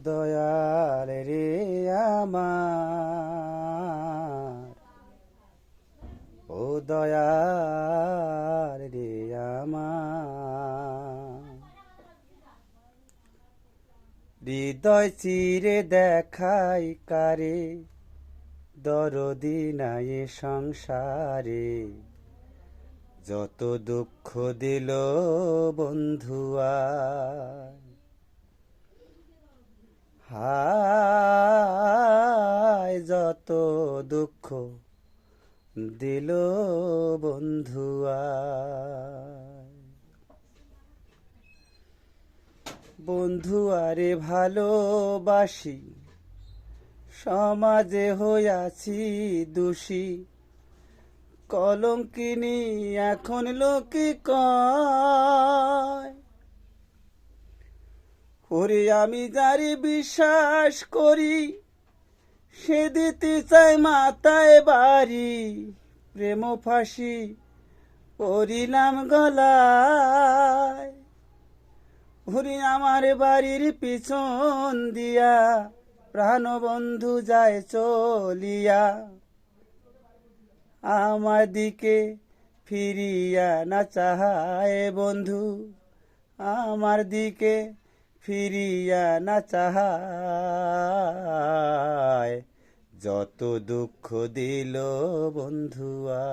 দয়াল রে আমার, ও দয়াল রে আমার, হৃদয় চিরে দেখাই কারে, দরদি নাই সংসারে, যত দুঃখ দিল বন্ধুয়া, হায় যত দুঃখ দিল বন্ধুয়া। বন্ধুয়ারে ভালোবাসি, সমাজে হইয়াছি দোষী, কলঙ্কিনী এখন লোকে কয়, ওরে আমি যারে বিশ্বাস করি, সে দিতে চাই মাথায় বাড়ি, প্রেম ফাঁসি পরিলাম গলায়, ওরে আমার বাড়ির পিছন দিয়া প্রাণবন্ধু যায় চলিয়া, আমার দিকে ফিরিয়া না চাহায় বন্ধু, আমার দিকে ফিরিয়া না চাহায়, যত দুঃখ দিল বন্ধুয়া।